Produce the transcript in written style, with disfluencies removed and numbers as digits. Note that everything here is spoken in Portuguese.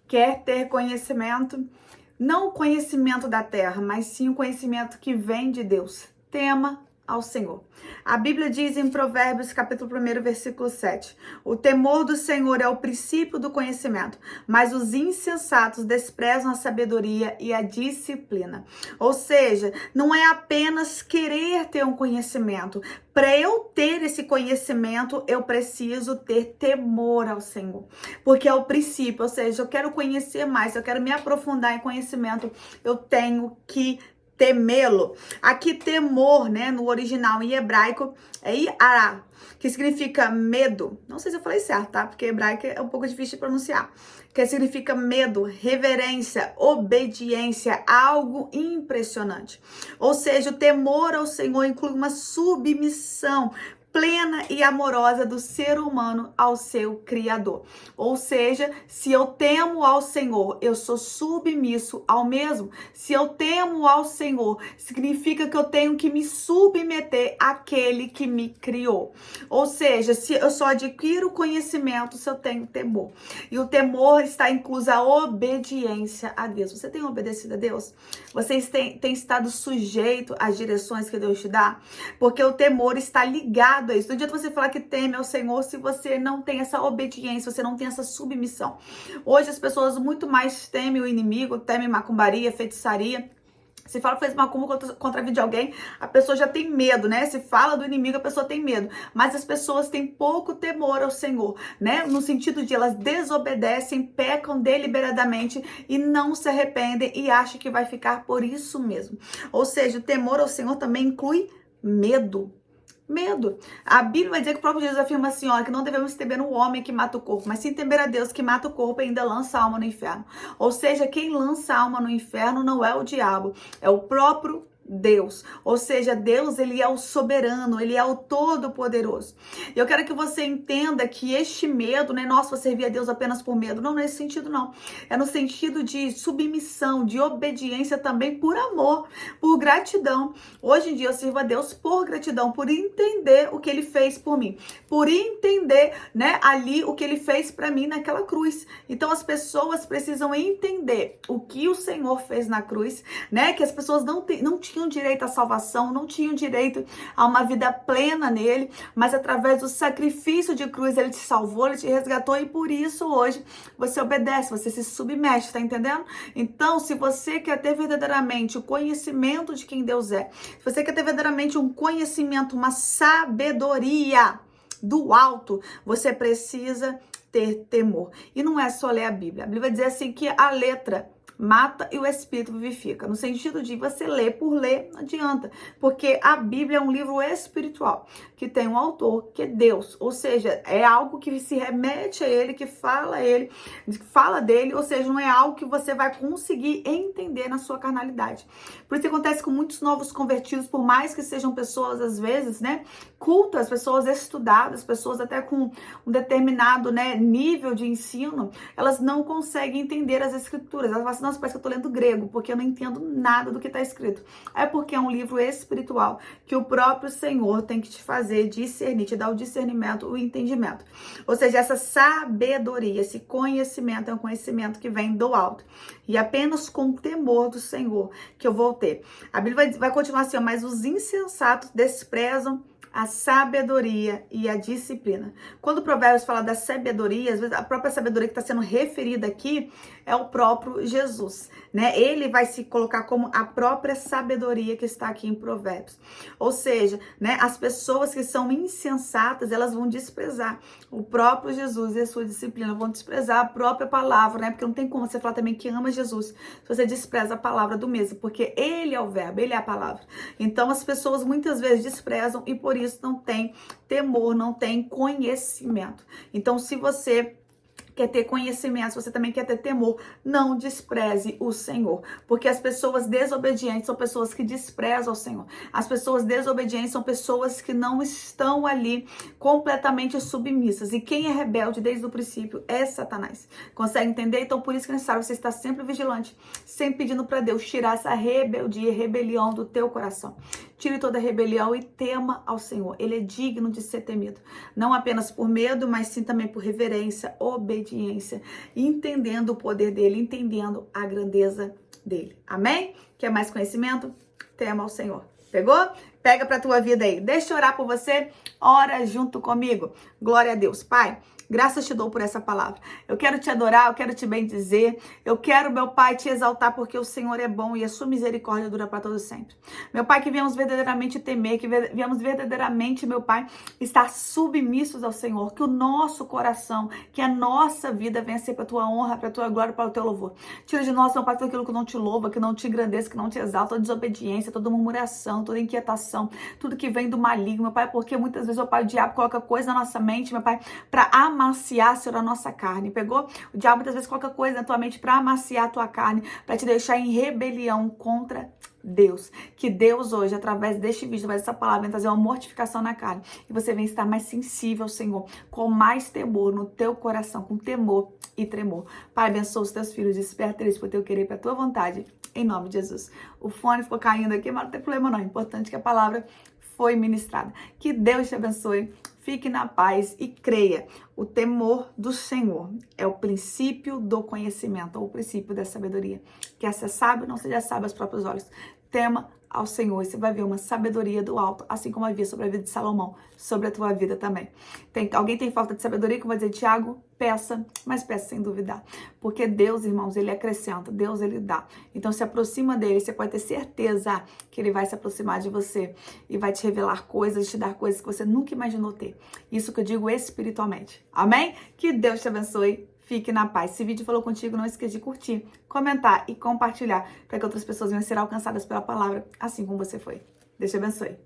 Quer ter conhecimento? Não o conhecimento da terra, mas sim o conhecimento que vem de Deus. Tema ao Senhor. A Bíblia diz em Provérbios, capítulo 1, versículo 7, o temor do Senhor é o princípio do conhecimento, mas os insensatos desprezam a sabedoria e a disciplina. Ou seja, não é apenas querer ter um conhecimento. Para eu ter esse conhecimento, eu preciso ter temor ao Senhor, porque é o princípio, ou seja, eu quero conhecer mais, eu quero me aprofundar em conhecimento, eu tenho que temê-lo. Aqui temor, né, no original em hebraico é iará, que significa medo. Não sei se eu falei certo, tá? Porque hebraico é um pouco difícil de pronunciar. Que significa medo, reverência, obediência, algo impressionante. Ou seja, o temor ao Senhor inclui uma submissão plena e amorosa do ser humano ao seu Criador. Ou seja, se eu temo ao Senhor, eu sou submisso ao mesmo. Se eu temo ao Senhor, significa que eu tenho que me submeter àquele que me criou. Ou seja, se eu só adquiro conhecimento se eu tenho temor. E o temor está incluso a obediência a Deus. Você tem obedecido a Deus? Vocês têm estado sujeito às direções que Deus te dá? Porque o temor está ligado a isso. Não adianta você falar que teme ao Senhor se você não tem essa obediência, você não tem essa submissão. Hoje as pessoas muito mais temem o inimigo, temem macumbaria, feitiçaria. Se fala que fez macumba contra a vida de alguém, a pessoa já tem medo, né? Se fala do inimigo, a pessoa tem medo. Mas as pessoas têm pouco temor ao Senhor, né? No sentido de elas desobedecem, pecam deliberadamente e não se arrependem e acham que vai ficar por isso mesmo. Ou seja, o temor ao Senhor também inclui medo. Medo. A Bíblia vai dizer que o próprio Jesus afirma assim, ó, que não devemos temer o homem que mata o corpo, mas sim temer a Deus que mata o corpo e ainda lança a alma no inferno. Ou seja, quem lança a alma no inferno não é o diabo, é o próprio Deus. Ou seja, Deus, ele é o soberano, ele é o todo-poderoso. Eu quero que você entenda que este medo, né, nossa, vou servir a Deus apenas por medo. Não, nesse sentido não. É no sentido de submissão, de obediência também por amor, por gratidão. Hoje em dia eu sirvo a Deus por gratidão, por entender o que ele fez por mim, por entender, né, ali o que ele fez para mim naquela cruz. Então as pessoas precisam entender o que o Senhor fez na cruz, né, que as pessoas não tinham direito à salvação, não tinham direito a uma vida plena nele, mas através do sacrifício de cruz ele te salvou, ele te resgatou e por isso hoje você obedece, você se submete, tá entendendo? Então, se você quer ter verdadeiramente o conhecimento de quem Deus é, se você quer ter verdadeiramente um conhecimento, uma sabedoria do alto, você precisa ter temor. E não é só ler a Bíblia. A Bíblia vai dizer assim que a letra mata e o espírito vivifica. No sentido de você ler por ler, não adianta. Porque a Bíblia é um livro espiritual, que tem um autor, que é Deus. Ou seja, é algo que se remete a ele, que fala dele, ou seja, não é algo que você vai conseguir entender na sua carnalidade. Por isso que acontece com muitos novos convertidos, por mais que sejam pessoas, às vezes, né, cultas, pessoas estudadas, pessoas até com um determinado, né, nível de ensino, elas não conseguem entender as escrituras. Elas falam assim, nossa, parece que eu tô lendo grego, porque eu não entendo nada do que tá escrito. É porque é um livro espiritual que o próprio Senhor tem que te fazer discernir, te dar o discernimento, o entendimento. Ou seja, essa sabedoria, esse conhecimento é um conhecimento que vem do alto. E apenas com o temor do Senhor que eu vou ter. A Bíblia vai continuar assim, mas os insensatos desprezam a sabedoria e a disciplina. Quando o Provérbios fala da sabedoria, às vezes a própria sabedoria que está sendo referida aqui é o próprio Jesus, né? Ele vai se colocar como a própria sabedoria que está aqui em Provérbios. Ou seja, né, as pessoas que são insensatas, elas vão desprezar o próprio Jesus e a sua disciplina, vão desprezar a própria palavra, né? Porque não tem como você falar também que ama Jesus se você despreza a palavra do mesmo, porque ele é o verbo, ele é a palavra. Então as pessoas muitas vezes desprezam e por isso não tem temor, não tem conhecimento. Então, se você quer ter conhecimento, se você também quer ter temor, não despreze o Senhor, porque as pessoas desobedientes são pessoas que desprezam o Senhor. As pessoas desobedientes são pessoas que não estão ali completamente submissas, e quem é rebelde desde o princípio é Satanás. Consegue entender? Então por isso que é necessário você estar sempre vigilante, sempre pedindo para Deus tirar essa rebeldia, rebelião do teu coração. Tire toda rebelião e tema ao Senhor. Ele é digno de ser temido. Não apenas por medo, mas sim também por reverência, obediência, entendendo o poder dele, entendendo a grandeza dele. Amém? Quer mais conhecimento? Tema ao Senhor. Pegou? Pega pra tua vida aí. Deixa eu orar por você. Ora junto comigo. Glória a Deus. Pai, graças te dou por essa palavra. Eu quero te adorar, eu quero te bendizer. Eu quero, meu Pai, te exaltar porque o Senhor é bom e a sua misericórdia dura para todos sempre. Meu Pai, que viemos verdadeiramente temer, que viemos verdadeiramente, meu Pai, estar submissos ao Senhor. Que o nosso coração, que a nossa vida venha ser para a tua honra, para a tua glória, para o teu louvor. Tira de nós, meu Pai, tudo aquilo que não te louva, que não te engrandeça, que não te exalta, toda desobediência, toda murmuração, toda inquietação, tudo que vem do maligno, meu Pai, porque muitas vezes, meu Pai, o diabo coloca coisa na nossa mente, meu Pai, para amaciar, Senhor, a nossa carne. Pegou? O diabo muitas vezes coloca coisa na tua mente para amaciar a tua carne, para te deixar em rebelião contra Deus. Que Deus hoje, através deste vídeo, através dessa palavra, vem trazer uma mortificação na carne. E você vem estar mais sensível ao Senhor, com mais temor no teu coração, com temor e tremor. Pai, abençoa os teus filhos, desperta eles para o teu querer e para a tua vontade. Em nome de Jesus. O fone ficou caindo aqui, mas não tem problema não. É importante que a palavra foi ministrada. Que Deus te abençoe. Fique na paz e creia. O temor do Senhor é o princípio do conhecimento, ou o princípio da sabedoria. Quer ser sábio, não seja sábio aos próprios olhos. Tema ao Senhor e você vai ver uma sabedoria do alto, assim como havia sobre a vida de Salomão, sobre a tua vida também. Alguém tem falta de sabedoria, como vai dizer Tiago? Peça, mas peça sem duvidar. Porque Deus, irmãos, Ele acrescenta, Deus, Ele dá. Então se aproxima dEle, você pode ter certeza que Ele vai se aproximar de você e vai te revelar coisas, te dar coisas que você nunca imaginou ter. Isso que eu digo espiritualmente. Amém? Que Deus te abençoe. Fique na paz. Se o vídeo falou contigo, não esqueça de curtir, comentar e compartilhar para que outras pessoas venham ser alcançadas pela palavra, assim como você foi. Deus te abençoe.